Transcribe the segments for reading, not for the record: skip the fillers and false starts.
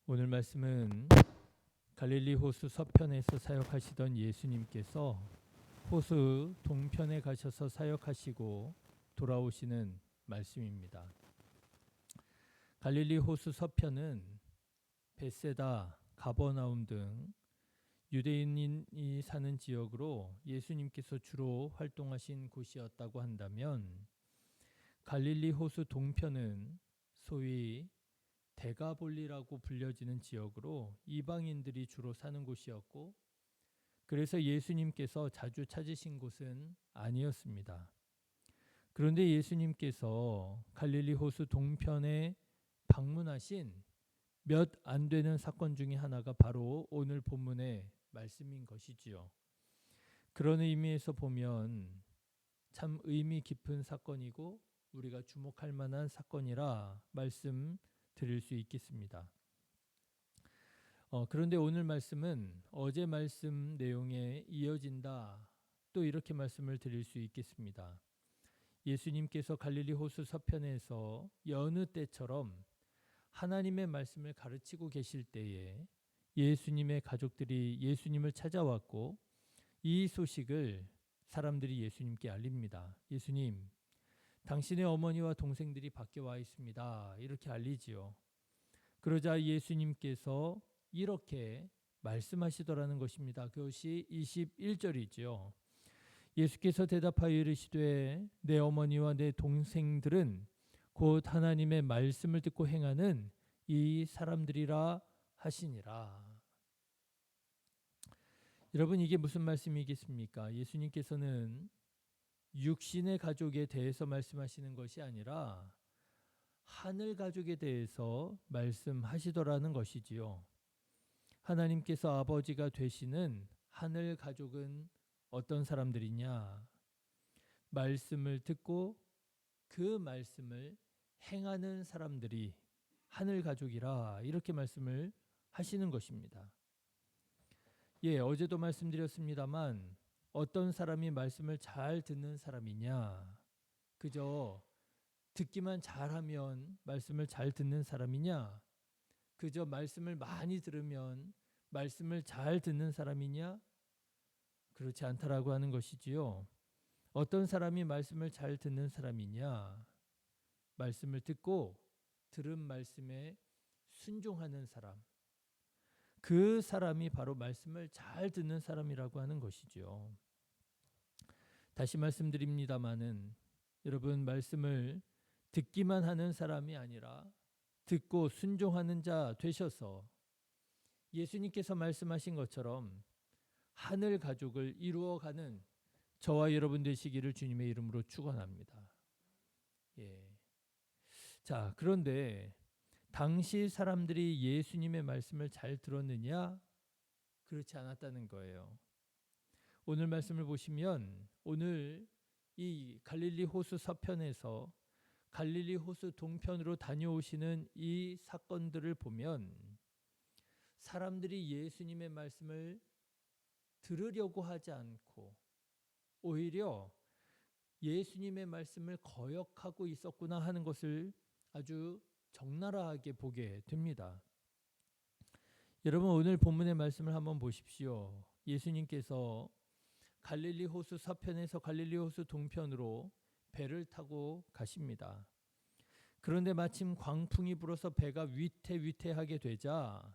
오늘 말씀은 갈릴리 호수 서편에서 사역하시던 예수님께서 호수 동편에 가셔서 사역하시고 돌아오시는 말씀입니다. 갈릴리 호수 서편은 벳세다, 가버나움 등 유대인이 사는 지역으로 예수님께서 주로 활동하신 곳이었다고 한다면, 갈릴리 호수 동편은 소위 데가볼리라고 불려지는 지역으로 이방인들이 주로 사는 곳이었고, 그래서 예수님께서 자주 찾으신 곳은 아니었습니다. 그런데 예수님께서 갈릴리 호수 동편에 방문하신 몇 안 되는 사건 중에 하나가 바로 오늘 본문의 말씀인 것이지요. 그런 의미에서 보면 참 의미 깊은 사건이고 우리가 주목할 만한 사건이라 말씀드릴 수 있겠습니다. 그런데 오늘 말씀은 어제 말씀 내용에 이어진다, 또 이렇게 말씀을 드릴 수 있겠습니다. 예수님께서 갈릴리 호수 서편에서 여느 때처럼 하나님의 말씀을 가르치고 계실 때에 예수님의 가족들이 예수님을 찾아왔고, 이 소식을 사람들이 예수님께 알립니다. 예수님, 당신의 어머니와 동생들이 밖에 와 있습니다. 이렇게 알리지요. 그러자 예수님께서 이렇게 말씀하시더라는 것입니다. 그것이 21절이지요. 예수께서 대답하여 이르시되 내 어머니와 내 동생들은 곧 하나님의 말씀을 듣고 행하는 이 사람들이라 하시니라. 여러분, 이게 무슨 말씀이겠습니까? 예수님께서는 육신의 가족에 대해서 말씀하시는 것이 아니라 하늘 가족에 대해서 말씀하시더라는 것이지요. 하나님께서 아버지가 되시는 하늘 가족은 어떤 사람들이냐? 말씀을 듣고 그 말씀을 행하는 사람들이 하늘 가족이라, 이렇게 말씀을 하시는 것입니다. 어제도 말씀드렸습니다만, 어떤 사람이 말씀을 잘 듣는 사람이냐? 그저 듣기만 잘하면 말씀을 잘 듣는 사람이냐? 그저 말씀을 많이 들으면 말씀을 잘 듣는 사람이냐? 그렇지 않다라고 하는 것이지요. 어떤 사람이 말씀을 잘 듣는 사람이냐? 말씀을 듣고 들은 말씀에 순종하는 사람, 그 사람이 바로 말씀을 잘 듣는 사람이라고 하는 것이죠. 다시 말씀드립니다마는, 여러분, 말씀을 듣기만 하는 사람이 아니라 듣고 순종하는 자 되셔서 예수님께서 말씀하신 것처럼 하늘 가족을 이루어가는 저와 여러분 되시기를 주님의 이름으로 축원합니다. 자, 그런데 당시 사람들이 예수님의 말씀을 잘 들었느냐? 그렇지 않았다는 거예요. 오늘 말씀을 보시면, 오늘 이 갈릴리 호수 서편에서 갈릴리 호수 동편으로 다녀오시는 이 사건들을 보면, 사람들이 예수님의 말씀을 들으려고 하지 않고 오히려 예수님의 말씀을 거역하고 있었구나 하는 것을 아주 적나라하게 보게 됩니다. 여러분, 오늘 본문의 말씀을 한번 보십시오. 예수님께서 갈릴리 호수 서편에서 갈릴리 호수 동편으로 배를 타고 가십니다. 그런데 마침 광풍이 불어서 배가 위태위태하게 되자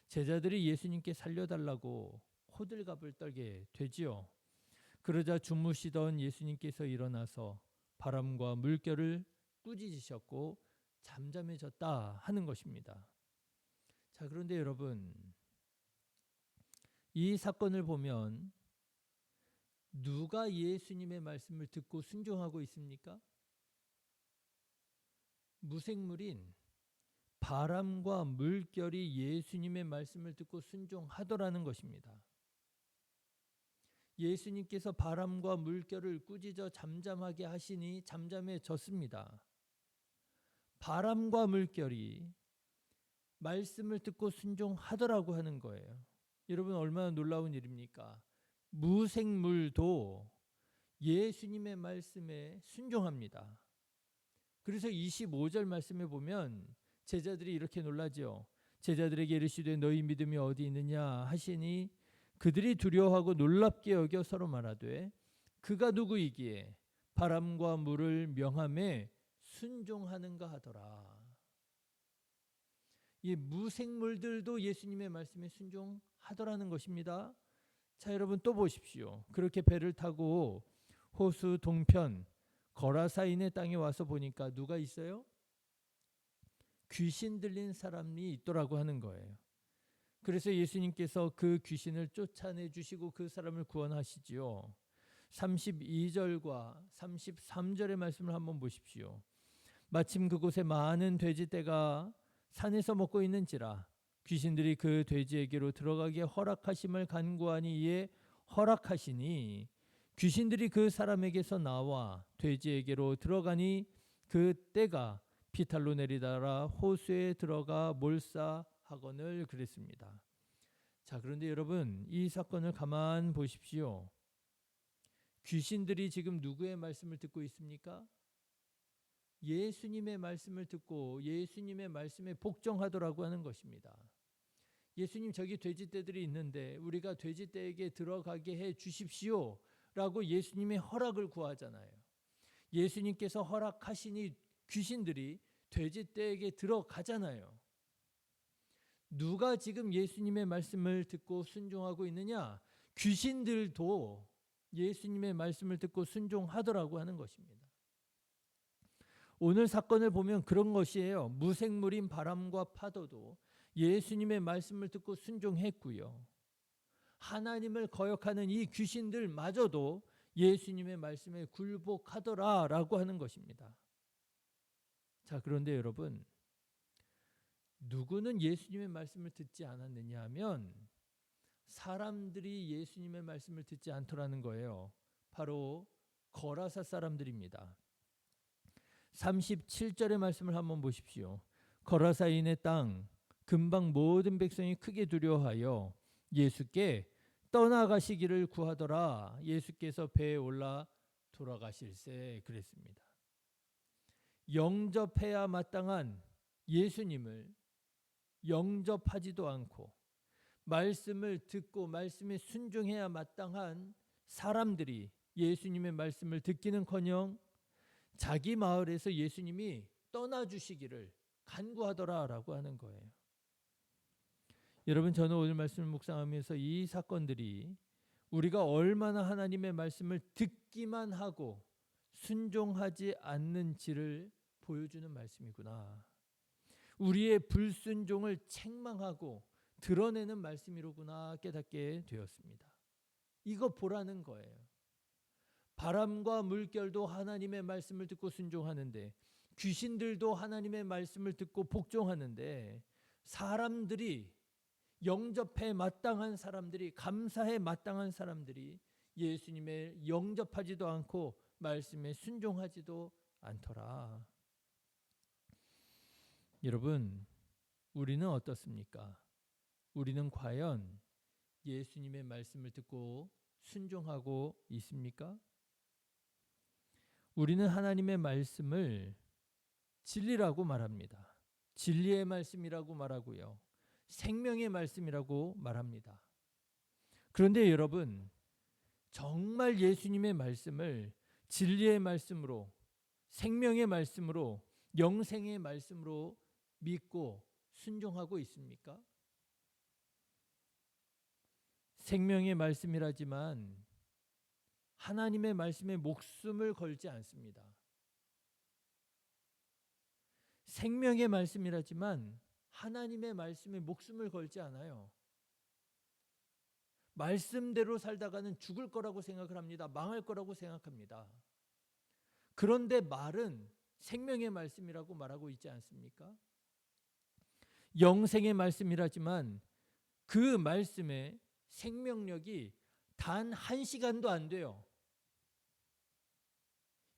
제자들이 예수님께 살려달라고 호들갑을 떨게 되지요. 그러자 주무시던 예수님께서 일어나서 바람과 물결을 꾸짖으셨고 잠잠해졌다 하는 것입니다. 자, 그런데 여러분, 이 사건을 보면 누가 예수님의 말씀을 듣고 순종하고 있습니까? 무생물인 바람과 물결이 예수님의 말씀을 듣고 순종하더라는 것입니다. 예수님께서 바람과 물결을 꾸짖어 잠잠하게 하시니 잠잠해졌습니다. 바람과 물결이 말씀을 듣고 순종하더라고 하는 거예요. 여러분, 얼마나 놀라운 일입니까? 무생물도 예수님의 말씀에 순종합니다. 그래서 25절 말씀에 보면 제자들이 이렇게 놀라죠. 제자들에게 이르시되 너희 믿음이 어디 있느냐 하시니 그들이 두려워하고 놀랍게 여겨 서로 말하되 그가 누구이기에 바람과 물을 명함에 순종하는가 하더라. 이 무생물들도 예수님의 말씀에 순종하더라는 것입니다. 자, 여러분 또 보십시오. 그렇게 배를 타고 호수 동편 거라사인의 땅에 와서 보니까 누가 있어요? 귀신 들린 사람이 있더라고 하는 거예요. 그래서 예수님께서 그 귀신을 쫓아내 주시고 그 사람을 구원하시지요. 32절과 33절의 말씀을 한번 보십시오. 마침 그곳에 많은 돼지떼가 산에서 먹고 있는지라 귀신들이 그 돼지에게로 들어가게 허락하심을 간구하니 이에 허락하시니 귀신들이 그 사람에게서 나와 돼지에게로 들어가니 그 떼가 비탈로 내리다가 호수에 들어가 몰사하거늘 그랬습니다. 자, 그런데 여러분 이 사건을 가만 보십시오. 귀신들이 지금 누구의 말씀을 듣고 있습니까? 예수님의 말씀을 듣고 예수님의 말씀에 복종하더라고 하는 것입니다. 예수님 저기 돼지떼들이 있는데 우리가 돼지떼에게 들어가게 해 주십시오 라고 예수님의 허락을 구하잖아요. 예수님께서 허락하시니 귀신들이 돼지떼에게 들어가잖아요. 누가 지금 예수님의 말씀을 듣고 순종하고 있느냐? 귀신들도 예수님의 말씀을 듣고 순종하더라고 하는 것입니다. 오늘 사건을 보면 그런 것이에요. 무생물인 바람과 파도도 예수님의 말씀을 듣고 순종했고요. 하나님을 거역하는 이 귀신들마저도 예수님의 말씀에 굴복하더라라고 하는 것입니다. 자, 그런데 여러분, 누구는 예수님의 말씀을 듣지 않았느냐 하면 사람들이 예수님의 말씀을 듣지 않더라는 거예요. 바로 거라사 사람들입니다. 37절의 말씀을 한번 보십시오. 거라사인의 땅 근방 모든 백성이 크게 두려워하여 예수께 떠나가시기를 구하더라. 예수께서 배에 올라 돌아가실세 그랬습니다. 영접해야 마땅한 예수님을 영접하지도 않고 말씀을 듣고 말씀에 순종해야 마땅한 사람들이 예수님의 말씀을 듣기는커녕 자기 마을에서 예수님이 떠나주시기를 간구하더라라고 하는 거예요. 여러분, 저는 오늘 말씀을 묵상하면서 이 사건들이 우리가 얼마나 하나님의 말씀을 듣기만 하고 순종하지 않는지를 보여주는 말씀이구나. 우리의 불순종을 책망하고 드러내는 말씀이로구나 깨닫게 되었습니다. 이거 보라는 거예요. 바람과 물결도 하나님의 말씀을 듣고 순종하는데 귀신들도 하나님의 말씀을 듣고 복종하는데 사람들이 영접해 마땅한 사람들이 감사해 마땅한 사람들이 예수님의 영접하지도 않고 말씀에 순종하지도 않더라. 여러분, 우리는 어떻습니까? 우리는 과연 예수님의 말씀을 듣고 순종하고 있습니까? 우리는 하나님의 말씀을 진리라고 말합니다. 진리의 말씀이라고 말하고요. 생명의 말씀이라고 말합니다. 그런데 여러분, 정말 예수님의 말씀을 진리의 말씀으로, 생명의 말씀으로, 영생의 말씀으로 믿고 순종하고 있습니까? 생명의 말씀이라지만 하나님의 말씀에 목숨을 걸지 않습니다. 생명의 말씀이라지만 하나님의 말씀에 목숨을 걸지 않아요. 말씀대로 살다가는 죽을 거라고 생각을 합니다. 망할 거라고 생각합니다. 그런데 말은 생명의 말씀이라고 말하고 있지 않습니까? 영생의 말씀이라지만 그 말씀에 생명력이 단 1시간도 안 돼요.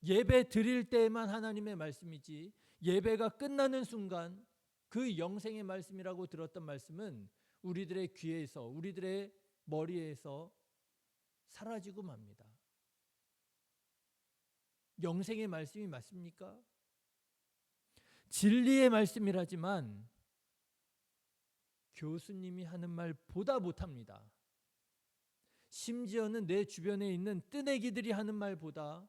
예배 드릴 때에만 하나님의 말씀이지 예배가 끝나는 순간 그 영생의 말씀이라고 들었던 말씀은 우리들의 귀에서 우리들의 머리에서 사라지고 맙니다. 영생의 말씀이 맞습니까? 진리의 말씀이라지만 교수님이 하는 말보다 못합니다. 심지어는 내 주변에 있는 뜨내기들이 하는 말보다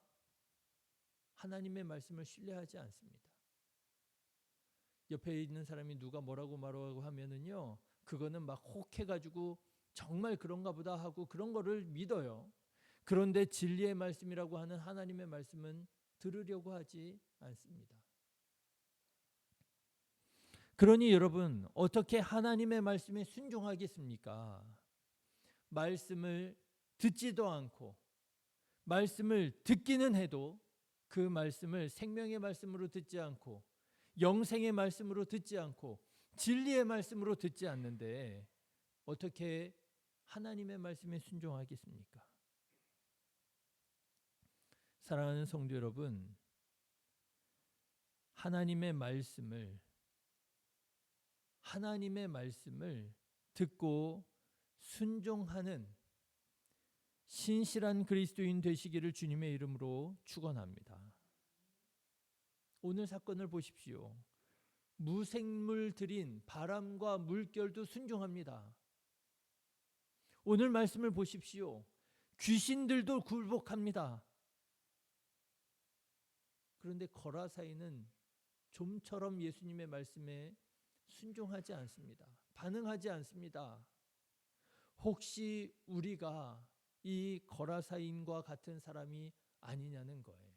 하나님의 말씀을 신뢰하지 않습니다. 옆에 있는 사람이 누가 뭐라고 말하고 하면은요, 그거는 막 혹해가지고 정말 그런가 보다 하고 그런 거를 믿어요. 그런데 진리의 말씀이라고 하는 하나님의 말씀은 들으려고 하지 않습니다. 그러니 여러분, 어떻게 하나님의 말씀에 순종하겠습니까? 말씀을 듣지도 않고 말씀을 듣기는 해도 그 말씀을 생명의 말씀으로 듣지 않고 영생의 말씀으로 듣지 않고 진리의 말씀으로 듣지 않는데 어떻게 하나님의 말씀에 순종하겠습니까? 사랑하는 성도 여러분, 하나님의 말씀을 듣고 순종하는 신실한 그리스도인 되시기를 주님의 이름으로 축원합니다. 오늘 사건을 보십시오. 무생물들인 바람과 물결도 순종합니다. 오늘 말씀을 보십시오. 귀신들도 굴복합니다. 그런데 거라사이는 좀처럼 예수님의 말씀에 순종하지 않습니다. 반응하지 않습니다. 혹시 우리가 이 거라사인과 같은 사람이 아니냐는 거예요.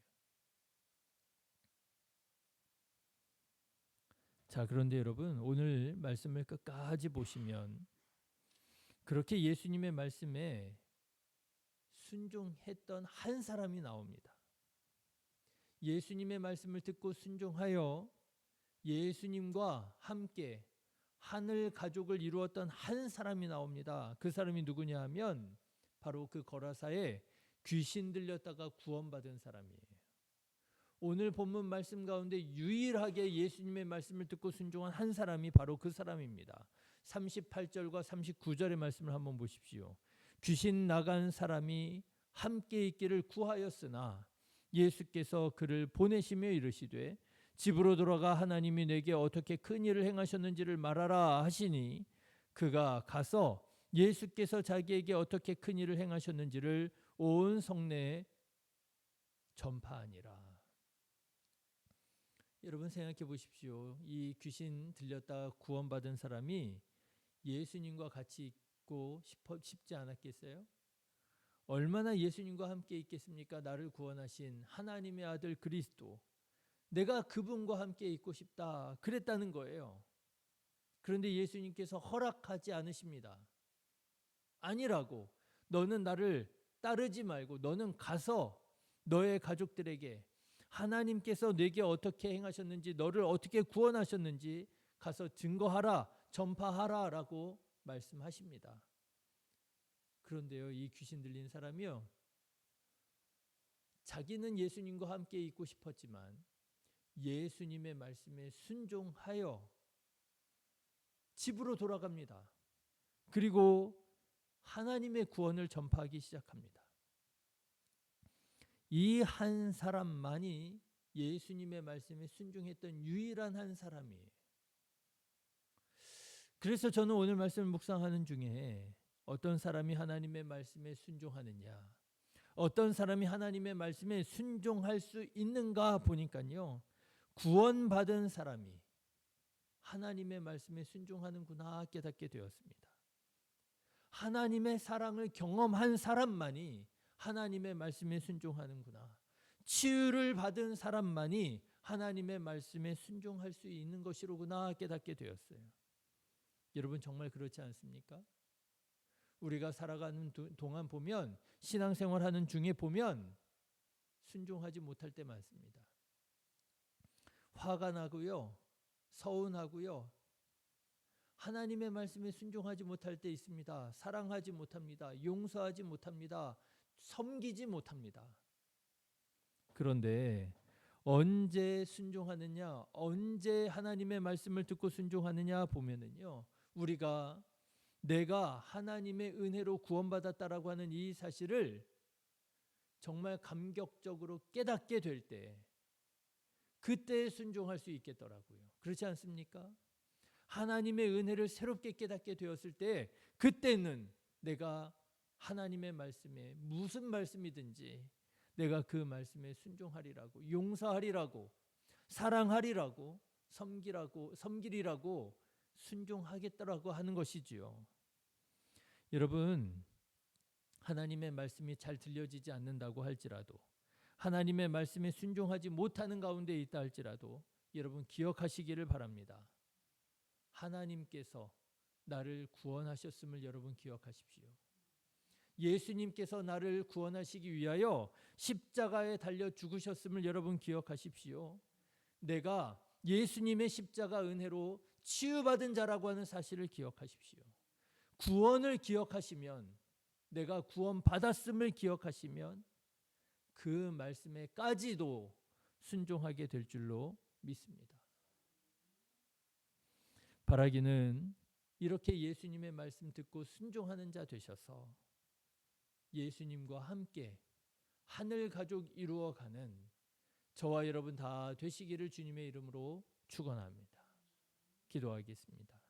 자, 그런데 여러분, 오늘 말씀을 끝까지 보시면 그렇게 예수님의 말씀에 순종했던 한 사람이 나옵니다. 예수님의 말씀을 듣고 순종하여 예수님과 함께 하늘 가족을 이루었던 한 사람이 나옵니다. 그 사람이 누구냐 하면 바로 그 거라사에 귀신 들렸다가 구원받은 사람이에요. 오늘 본문 말씀 가운데 유일하게 예수님의 말씀을 듣고 순종한 한 사람이 바로 그 사람입니다. 38절과 39절의 말씀을 한번 보십시오. 귀신 나간 사람이 함께 있기를 구하였으나 예수께서 그를 보내시며 이르시되 집으로 돌아가 하나님이 내게 어떻게 큰 일을 행하셨는지를 말하라 하시니 그가 가서 예수께서 자기에게 어떻게 큰 일을 행하셨는지를 온 성내에 전파하니라. 여러분 생각해 보십시오. 이 귀신 들렸다 구원받은 사람이 예수님과 같이 있고 싶지 않았겠어요? 얼마나 예수님과 함께 있겠습니까? 나를 구원하신 하나님의 아들 그리스도, 내가 그분과 함께 있고 싶다 그랬다는 거예요. 그런데 예수님께서 허락하지 않으십니다. 아니라고, 너는 나를 따르지 말고 너는 가서 너의 가족들에게 하나님께서 내게 어떻게 행하셨는지, 너를 어떻게 구원하셨는지 가서 증거하라, 전파하라 라고 말씀하십니다. 그런데요, 이 귀신 들린 사람이요, 자기는 예수님과 함께 있고 싶었지만 예수님의 말씀에 순종하여 집으로 돌아갑니다. 그리고 하나님의 구원을 전파하기 시작합니다. 이 한 사람만이 예수님의 말씀에 순종했던 유일한 한 사람이에요. 그래서 저는 오늘 말씀을 묵상하는 중에 어떤 사람이 하나님의 말씀에 순종하느냐, 어떤 사람이 하나님의 말씀에 순종할 수 있는가 보니까요, 구원받은 사람이 하나님의 말씀에 순종하는구나 깨닫게 되었습니다. 하나님의 사랑을 경험한 사람만이 하나님의 말씀에 순종하는구나. 치유를 받은 사람만이 하나님의 말씀에 순종할 수 있는 것이로구나 깨닫게 되었어요. 여러분 정말 그렇지 않습니까? 우리가 살아가는 동안 보면, 신앙생활하는 중에 보면 순종하지 못할 때 많습니다. 화가 나고요, 서운하고요, 하나님의 말씀에 순종하지 못할 때 있습니다. 사랑하지 못합니다. 용서하지 못합니다. 섬기지 못합니다. 그런데 언제 순종하느냐, 언제 하나님의 말씀을 듣고 순종하느냐 보면은요, 우리가 내가 하나님의 은혜로 구원받았다라고 하는 이 사실을 정말 감격적으로 깨닫게 될 때, 그때 순종할 수 있겠더라고요. 그렇지 않습니까? 하나님의 은혜를 새롭게 깨닫게 되었을 때 그때는 내가 하나님의 말씀에 무슨 말씀이든지 내가 그 말씀에 순종하리라고, 용서하리라고, 사랑하리라고, 섬기리라고 순종하겠다라고 하는 것이지요. 여러분, 하나님의 말씀이 잘 들려지지 않는다고 할지라도, 하나님의 말씀에 순종하지 못하는 가운데 있다 할지라도 여러분 기억하시기를 바랍니다. 하나님께서 나를 구원하셨음을 여러분 기억하십시오. 예수님께서 나를 구원하시기 위하여 십자가에 달려 죽으셨음을 여러분 기억하십시오. 내가 예수님의 십자가 은혜로 치유받은 자라고 하는 사실을 기억하십시오. 구원을 기억하시면, 내가 구원받았음을 기억하시면 그 말씀에까지도 순종하게 될 줄로 믿습니다. 바라기는 이렇게 예수님의 말씀 듣고 순종하는 자 되셔서 예수님과 함께 하늘 가족 이루어가는 저와 여러분 다 되시기를 주님의 이름으로 축원합니다. 기도하겠습니다.